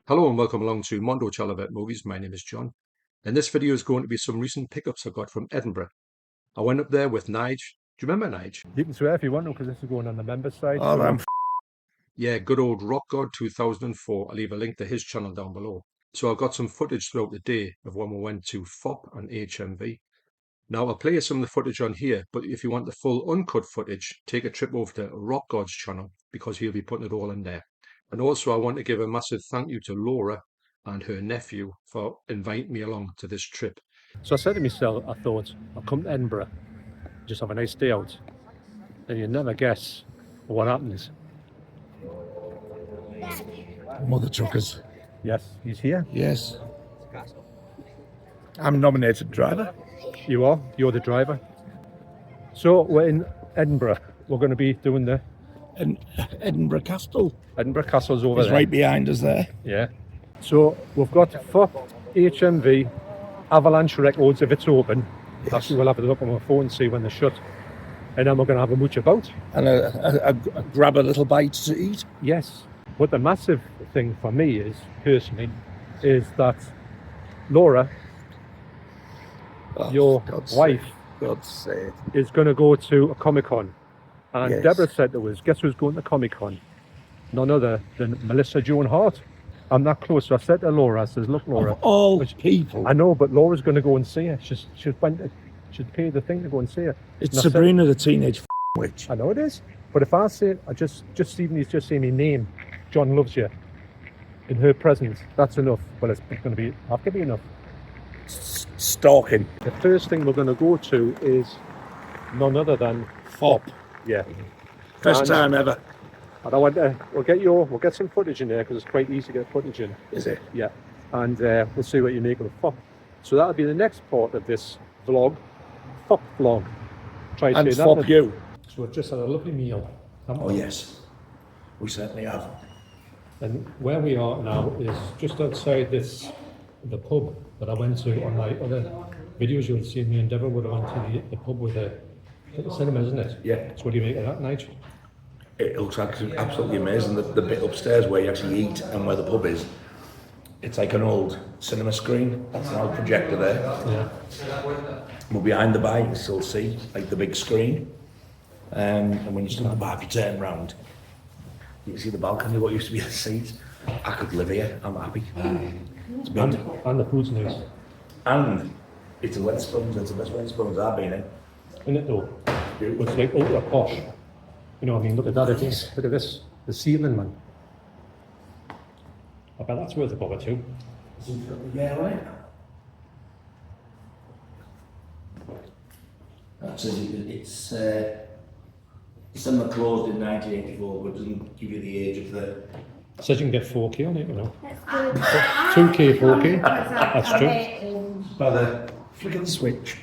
Hello and welcome along to Mondo Chelloveck Movies. My name is John. And this video is going to be some recent pickups I got from Edinburgh. I went up there with Nige. Do you remember Nige? You can swear if you want to, because this is going on the member side. Oh, so. Yeah, good old Rockgod2004. I'll leave a link to his channel down below. So I got some footage throughout the day of when we went to Fopp and HMV. Now I'll play some of the footage on here, but if you want the full uncut footage, take a trip over to Rockgod's channel because he'll be putting it all in there. And also I want to give a massive thank you to Laura and her nephew for inviting me along to this trip. So I said to myself, I thought, I'll come to Edinburgh, just have a nice day out. And you never guess what happens. Mother truckers. Yes, he's here. Yes. I'm nominated driver. You are, you're the driver. So we're in Edinburgh. We're going to be doing the And Edinburgh Castle Edinburgh Castle's over is there. right behind us there. Yeah. So we've got Fopp HMV, Avalanche Records if it's open. Yes. Actually, we'll have a look on my phone and see when they're shut. And then we're going to have a mooch about. And grab a little bite to eat. Yes. But the massive thing for me is, personally, is that Laura, Oh, your God's wife, sake. God's sake. is going to go to a Comic-Con. And Yes. Deborah said to us, guess who's going to Comic-Con? None other than Melissa Joan Hart. I'm that close. So I said to Laura, I says, look, Laura. Of all people. I know, but Laura's going to go and see her. She's paid the thing to go and see her. It's And I said- Sabrina the Teenage Witch. I know it is. But if I say, even he's just saying my name, John loves you, in her presence, that's enough. Well, it's going to have to be enough. Stalking. The first thing we're going to go to is none other than Fopp. yeah. First And- time ever. And I want to, we'll get some footage in there because it's quite easy to get footage in. Is it? Yeah. And we'll see what you make of the Fopp. So that'll be the next part of this vlog, Fopp vlog. Try to And say that. Fopp you. So we've just had a lovely meal. Oh yes. We certainly have. And where we are now is just outside the pub that I went to on my other videos. You'll see me and Deborah would have went to the pub with the cinema, isn't it? Yeah. So what do you make of that, Nige? It looks absolutely amazing. The bit upstairs where you actually eat and where the pub is, it's like an old cinema screen. That's an old projector there. Yeah. But behind the bar, you can still see like the big screen. And when you stand at the bar, if you turn round, you can see the balcony, what used to be the seats. I could live here. I'm happy. It's been, And the food's nice. and it's a Wetherspoons. It's the best Wetherspoons I've been in. Isn't it though? It's like ultra posh. You know what I mean? Look at that. Look at this. The ceiling, man. I bet that's worth a bob or two. Yeah, right. That's cinema closed in 1984, but doesn't give you the age of the. It says you can get 4K on it, you know. 2K, 4K. That's true. By the flick of the switch.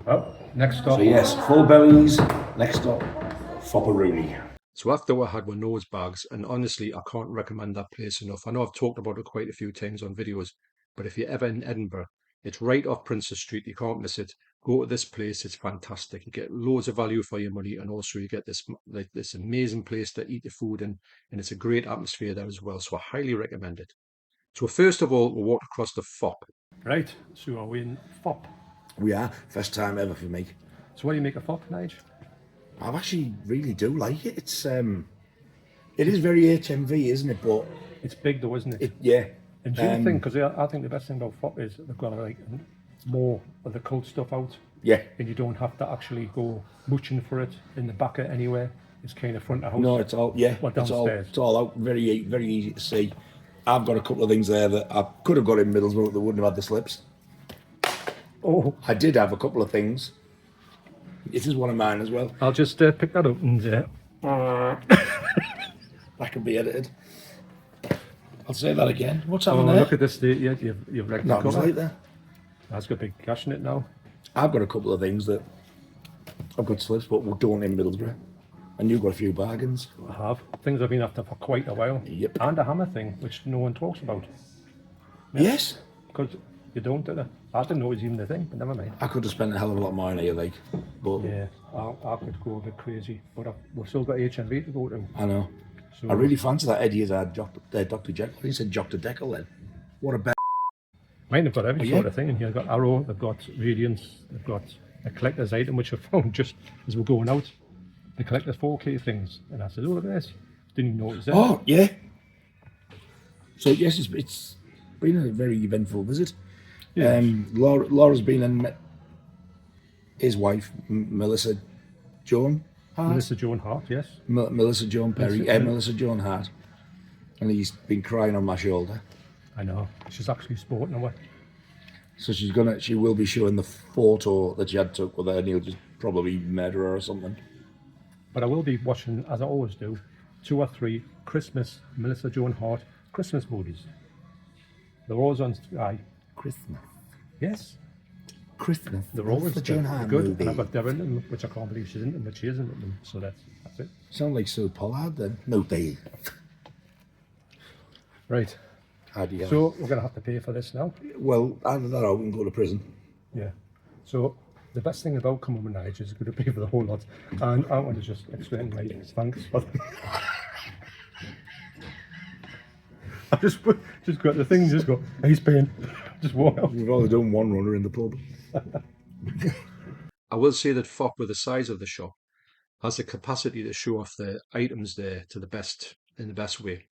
Oh, next stop. So yes, full bellies. Next stop, Fopperoonie. So after I had my nose bags, and honestly, I can't recommend that place enough. I know I've talked about it quite a few times on videos, but if you're ever in Edinburgh, it's right off Princess Street. You can't miss it. Go to this place. It's fantastic. You get loads of value for your money, and also you get this amazing place to eat the food in, and it's a great atmosphere there as well. So I highly recommend it. So first of all, we walked across the Fopp. Right, so are we in Fopp? We are first time ever for me. So what do you make of Fopp, Nige? I actually really do like it. It's it is very HMV, isn't it? But It's big though, isn't it? yeah. And do you think, because I think the best thing about Fopp is they've got like more of the cult stuff out, Yeah. and you don't have to actually go mooching for it in the back of anywhere. It's kind of front of house. No, it's all What, it's downstairs? all out. Very easy to see. I've got a couple of things there that I could have got in Middlesbrough, but they wouldn't have had the slips. Oh, I did have a couple of things. This is one of mine as well. I'll just pick that up and That can be edited. I'll say that again. What's oh, happening there? look at this. Yeah, you've wrecked the That was cover. right there. That's got big cash in it now. I've got a couple of things that I've got slips, but we don't in Middlesbrough. And you've got a few bargains. I have things I've been after for quite a while. Yep. And a hammer thing, which no one talks about. Yes. Because you don't, do they? I didn't know it was even a thing, but never mind. I could have spent a hell of a lot more on here, like. But Yeah, I could go a bit crazy, but we've still got HMV to go to. I know. So I really fancy that Eddie as our Dr. Jekyll. He said Dr. Deckle then. What a better. mine have got every yeah? sort of thing in here. They've got Arrow, they've got Radiance, they've got a collector's item which I found just as we're going out. The collector's 4K things. And I said, oh, look at this. Didn't even notice it. Oh, yeah. So, yes, it's been a very eventful visit. Yeah. Laura's been and met his wife, Melissa Joan Hart. Melissa Joan Hart, yes. Melissa Joan Perry. Melissa- Melissa Joan Hart. And he's been crying on my shoulder. I know. She's actually sporting away. So she will be showing the photo that she had took with her, and he'll just probably murder her or something. But I will be watching, as I always do, 2 or 3 Christmas Melissa Joan Hart Christmas movies. They're always on Sky. Christmas. Yes. Christmas. They're always the Joan Hart good. movie. And I've got Devon, in them, which I can't believe she's in them, but she isn't in them. So that's it. Sound like Sue Pollard then? No, they. Right. How do you? So we're going to have to pay for this now. Well, either that or we can go to prison. Yeah. So the best thing about coming with Nige is going to pay for the whole lot. And I want to just explain my thanks for I just got the thing, just go, he's paying. Just walk out. We've only done one runner in the pub. I will say that Fopp, with the size of the shop, has the capacity to show off the items there to the best, in the best way.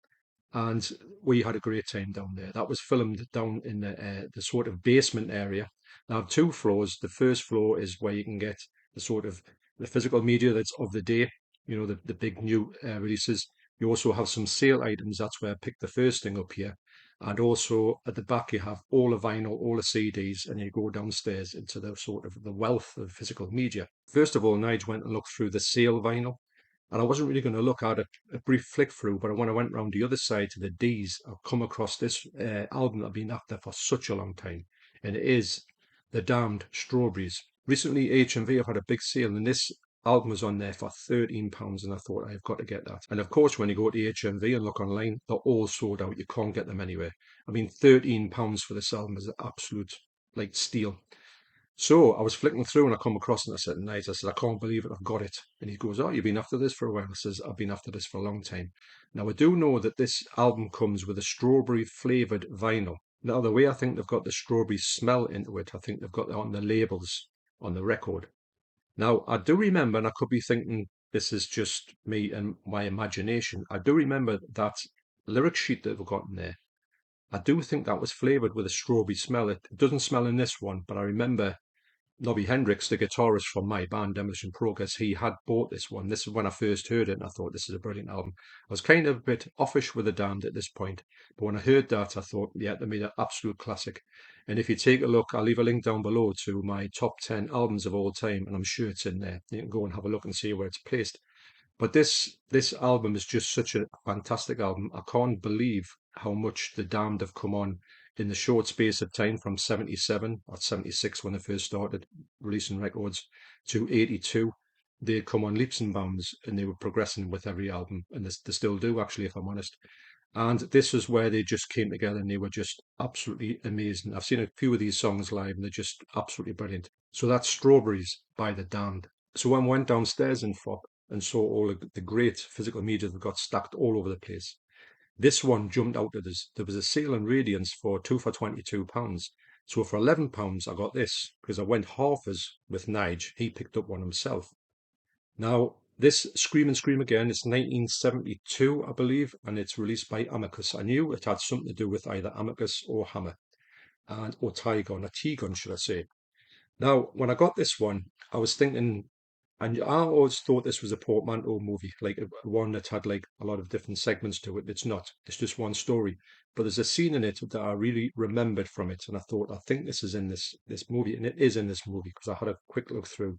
And we had a great time down there. That was filmed down in the sort of basement area. Now, 2 floors. The first floor is where you can get the sort of the physical media that's of the day, you know, the big new releases. You also have some sale items. That's where I picked the first thing up here. And also at the back, you have all the vinyl, all the CDs, and you go downstairs into the sort of the wealth of physical media. First of all, Nige went and looked through the sale vinyl. And I wasn't really going to look at it, a brief flick through, but when I went round the other side to the D's, I've come across this album that I've been after for such a long time. And it is The Damned Strawberries. Recently, HMV have had a big sale, and this album was on there for £13, and I thought, I've got to get that. And of course, when you go to HMV and look online, they're all sold out. You can't get them anywhere. I mean, £13 for this album is an absolute, like, steal. So I was flicking through and I come across and I said, Nige, I said, I can't believe it, I've got it. And he goes, oh, you've been after this for a while. I says, I've been after this for a long time. Now, I do know that this album comes with a strawberry flavoured vinyl. Now, the way I think they've got the strawberry smell into it, I think they've got that on the labels on the record. Now, I do remember, and I could be thinking this is just me and my imagination, I do remember that lyric sheet that they've got in there. I do think that was flavoured with a strawberry smell. It doesn't smell in this one, but I remember Nobby Hendricks, the guitarist from my band, Demolition Progress, he had bought this one. This is when I first heard it, and I thought, this is a brilliant album. I was kind of a bit offish with The Damned at this point, but when I heard that, I thought, yeah, they made an absolute classic. And if you take a look, I'll leave a link down below to my top 10 albums of all time, and I'm sure it's in there. You can go and have a look and see where it's placed. But this album is just such a fantastic album. I can't believe how much The Damned have come on in the short space of time, from 77 or 76 when they first started releasing records to 82. They had come on leaps and bounds, and they were progressing with every album, and they still do, actually, if I'm honest. And this is where they just came together, and they were just absolutely amazing. I've seen a few of these songs live, and they're just absolutely brilliant. So that's Strawberries by The Damned. So when I went downstairs in Fopp and saw all of the great physical media that got stacked all over the place, this one jumped out at us. There was a sale in Radiance for 2 for £22. So for £11, I got this, because I went halfers with Nige. He picked up one himself. Now, this Scream and Scream Again is 1972, I believe, and it's released by Amicus. I knew it had something to do with either Amicus or Hammer, or Tygon, or T-Gun, should I say. Now, when I got this one, I was thinking, and I always thought this was a portmanteau movie, like one that had like a lot of different segments to it. It's not. It's just one story. But there's a scene in it that I really remembered from it, and I thought, I think this is in this movie, and it is in this movie, because I had a quick look through.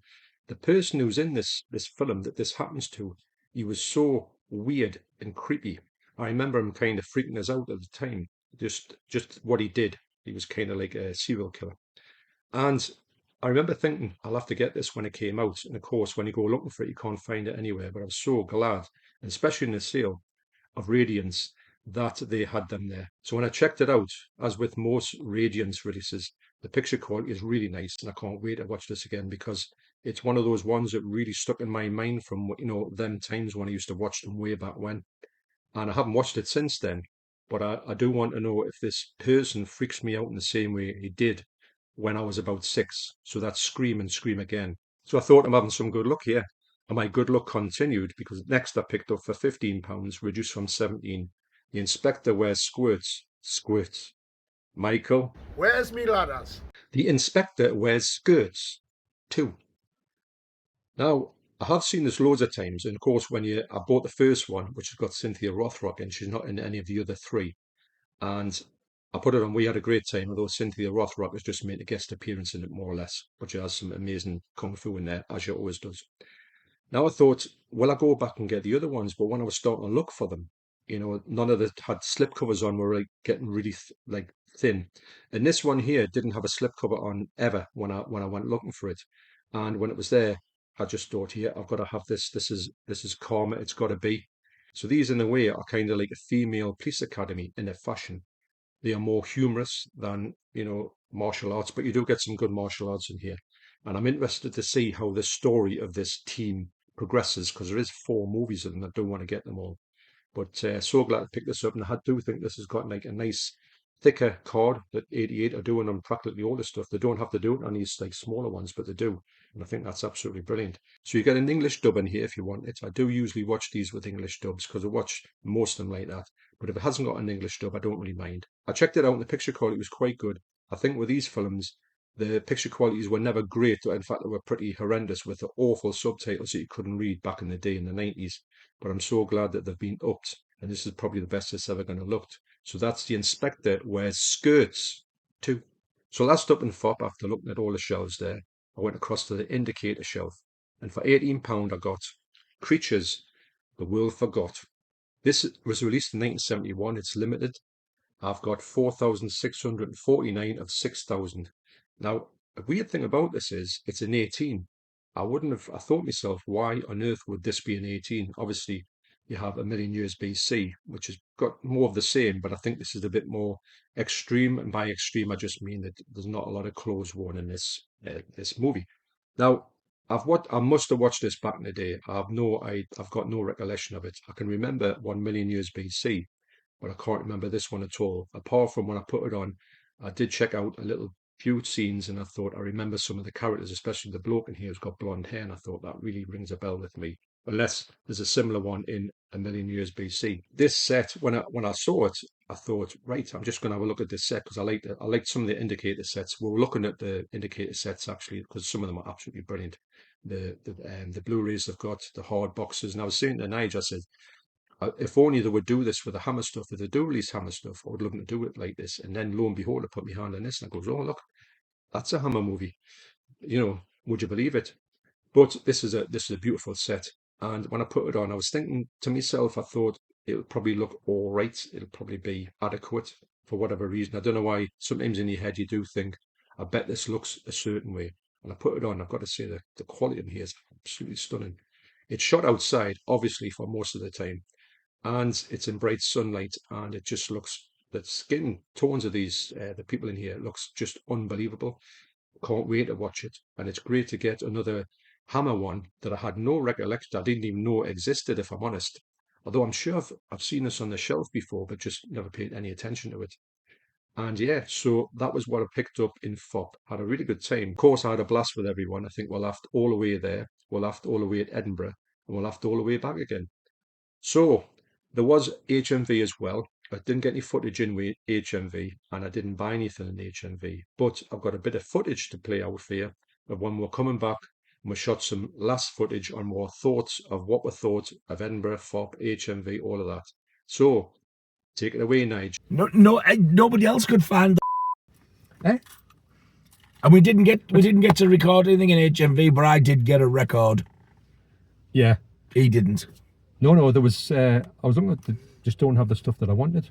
The person who's in this film that this happens to, he was so weird and creepy. I remember him kind of freaking us out at the time. Just what he did. He was kind of like a serial killer. And I remember thinking, I'll have to get this when it came out. And of course, when you go looking for it, you can't find it anywhere. But I was so glad, and especially in the sale of Radiance, that they had them there. So when I checked it out, as with most Radiance releases, the picture quality is really nice. And I can't wait to watch this again, because it's one of those ones that really stuck in my mind from, you know, them times when I used to watch them way back when. and I haven't watched it since then. But I do want to know if this person freaks me out in the same way he did when I was about 6. So that's Scream and Scream Again. So I thought I'm having some good luck here. And my good luck continued because next I picked up for £15, reduced from 17. The Inspector Wears Squirts. Squirts. Michael. Where's me ladders? The Inspector Wears Skirts. 2. Now, I have seen this loads of times, and of course, I bought the first one, which has got Cynthia Rothrock, and she's not in any of the other 3. And I put it on. We had a great time, although Cynthia Rothrock has just made a guest appearance in it, more or less, but she has some amazing kung fu in there, as she always does. Now I thought, well, I go back and get the other ones, but when I was starting to look for them, none of them had slip covers on. Were like getting really thin, and this one here didn't have a slip cover on ever when I went looking for it, and when it was there, I just thought, here, I've got to have this. This is karma. It's got to be. So these, in a way, are kind of like a female police academy in their fashion. They are more humorous than, martial arts, but you do get some good martial arts in here. And I'm interested to see how the story of this team progresses, because there is 4 movies of them. I don't want to get them all. But so glad to pick this up, and I do think this has got like a nice thicker card that 88 are doing on practically all the stuff. They don't have to do it on these like smaller ones, but they do. And I think that's absolutely brilliant. So you get an English dub in here if you want it. I do usually watch these with English dubs because I watch most of them like that. But if it hasn't got an English dub, I don't really mind. I checked it out and the picture quality was quite good. I think with these films, the picture qualities were never great. In fact, they were pretty horrendous with the awful subtitles that you couldn't read back in the day in the 90s. But I'm so glad that they've been upped. And this is probably the best it's ever going to look. So that's The Inspector Wears Skirts 2. So last up in Fopp, after looking at all the shelves there, I went across to the indicator shelf. And for £18 I got Creatures the World Forgot. This was released in 1971. It's limited. I've got 4,649 of 6,000. Now, a weird thing about this is it's an 18. I thought myself, why on earth would this be an 18? Obviously, you have A Million Years BC, which has got more of the same, but I think this is a bit more extreme. And by extreme, I just mean that there's not a lot of clothes worn in this movie. Now, I must have watched this back in the day. I've got no recollection of it. I can remember 1 Million Years BC, but I can't remember this one at all. Apart from when I put it on, I did check out a little few scenes, and I thought I remember some of the characters, especially the bloke in here who's got blonde hair, and I thought that really rings a bell with me. Unless there's a similar one in A Million Years BC. This set, when I saw it, I thought, right, I'm just going to have a look at this set because I liked some of the indicator sets. We were looking at the indicator sets actually because some of them are absolutely brilliant. The Blu-rays have got the hard boxes, and I was saying to Nige, I said, if only they would do this for the Hammer stuff. If they do release Hammer stuff, I would love them to do it like this. And then lo and behold, I put my hand on this and I goes, oh look, that's a Hammer movie. Would you believe it? But this is a beautiful set. And when I put it on, I was thinking to myself, I thought it'll probably look all right. It'll probably be adequate for whatever reason. I don't know why. Sometimes in your head you do think, I bet this looks a certain way. And I put it on. I've got to say that the quality in here is absolutely stunning. It's shot outside, obviously, for most of the time. And it's in bright sunlight, and it just looks, the skin tones of the people in here looks just unbelievable. Can't wait to watch it. And it's great to get another Hammer one that I had no recollection. I didn't even know existed, if I'm honest. Although I'm sure I've seen this on the shelf before, but just never paid any attention to it. And yeah, so that was what I picked up in Fopp. Had a really good time. Of course, I had a blast with everyone. I think we'll have all the way there. We'll have all the way at Edinburgh, and we'll have all the way back again. So there was HMV as well. I didn't get any footage in with HMV, and I didn't buy anything in HMV. But I've got a bit of footage to play out for you of when we're coming back, and we shot some last footage on more thoughts of what we thought of Edinburgh, Fopp, HMV, all of that. So take it away, Nige. No, nobody else could find the And we didn't get to record anything in HMV, but I did get a record. Yeah. He didn't. No, there was, I was looking at just don't have the stuff that I wanted,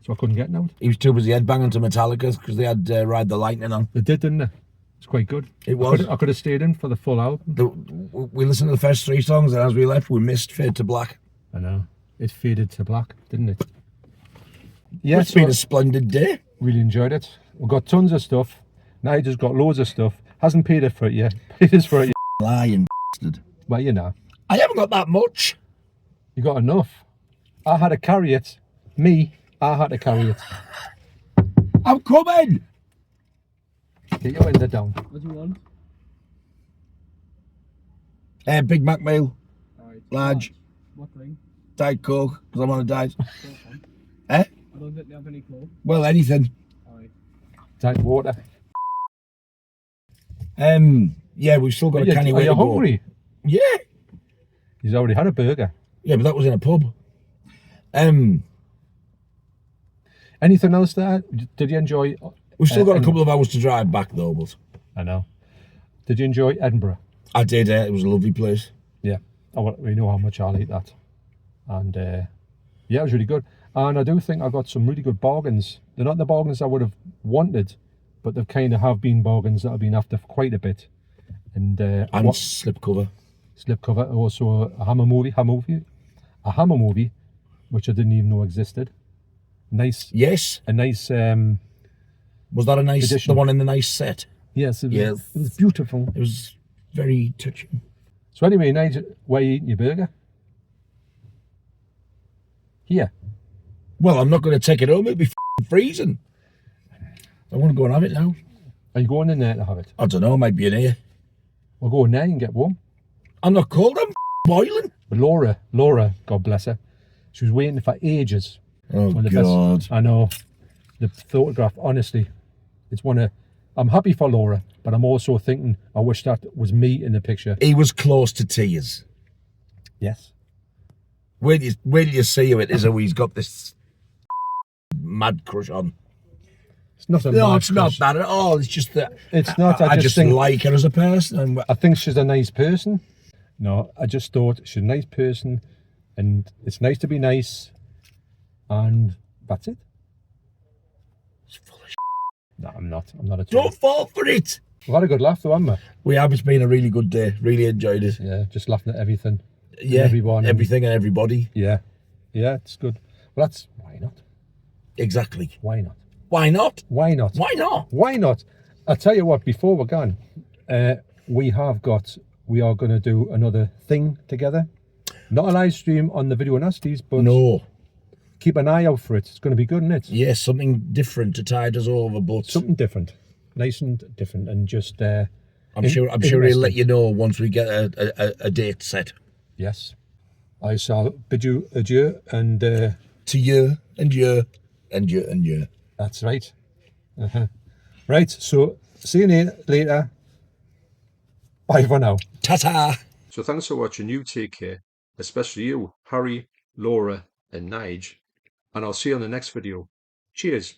so I couldn't get it out. He was too busy headbanging to Metallica because they had Ride the Lightning on. They did, didn't they? It's quite good. It was. I could have stayed in for the full album. We listened to the first 3 songs, and as we left, we missed Fade to Black. I know. It faded to black, didn't it? Yeah, It's been a splendid day. Really enjoyed it. We've got tons of stuff. Nigel's got loads of stuff. Hasn't paid it for it yet. Paid us for it. Lying bastard. Well, you know. I haven't got that much. You got enough. I had to carry it. I had to carry it. I'm coming! Get your window down. What do you want? Big Mac meal, Alright. large, What thing? Diet Coke, because I'm on a diet. Coke one. Eh? I don't think they have any Coke. Well, anything. Alright. Take water. Yeah, we've still got a canny way Are to you go. hungry? Yeah. He's already had a burger. Yeah, but that was in a pub. Anything else there? Did you enjoy? We've still got a Edinburgh? couple of hours to drive back though, but I know. Did you enjoy Edinburgh? I did. It was a lovely place. Yeah. We know how much I'll eat that. And yeah, it was really good. And I do think I got some really good bargains. They're not the bargains I would have wanted, but they've kind of have been bargains that I've been after for quite a bit. And Slipcover. slipcover, also a hammer movie, which I didn't even know existed. Nice. Yes. A nice. Was that a nice? Edition. The one in the nice set. Yes. Yes. It was beautiful. It was very touching. So anyway, Nige, where are you eating your burger? Here. Well, I'm not going to take it home. It'll be freezing. I want to go and have it now. Are you going in there to have it? I don't know. It might be in here. We'll go in there and get warm. I'm not cold. I'm boiling. But Laura, God bless her, she was waiting for ages. Oh When the God. I know. The photograph, honestly, it's one of. I'm happy for Laura, but I'm also thinking I wish that was me in the picture. He was close to tears. Yes. Wait till you see who it is, who he's got this mad crush on. It's not a No, mad it's not crush. that at all. It's just that It's not. I I just just think. like her as a person. And I think she's a nice person. No, I just thought she's a nice person, and it's nice to be nice, and that's it. it's full of No, I'm not. I'm not at all. Don't fall for it. We've had a good laugh though, haven't we? We have. It's been a really good day. Really enjoyed it. Yeah, just laughing at everything. Yeah, everyone. everything and everybody. Yeah, yeah, it's good. Well, that's why not? Exactly. Why not? Why not? Why not? Why not? Why not? I'll tell you what. Before we're gone, we are going to do another thing together. Not a live stream on the Video Nasties, but No. keep an eye out for it. It's going to be good, isn't it? Yes, something different to tide us over, but Something different, nice and different, and just. I'm sure he'll let you know once we get a date set. Yes, I shall bid you adieu, and To you and you and you and you. that's right. Right. So see you later. Bye for now. Ta-ta! So thanks for watching. You take care, especially you, Harry, Laura and Nige, and I'll see you on the next video. Cheers.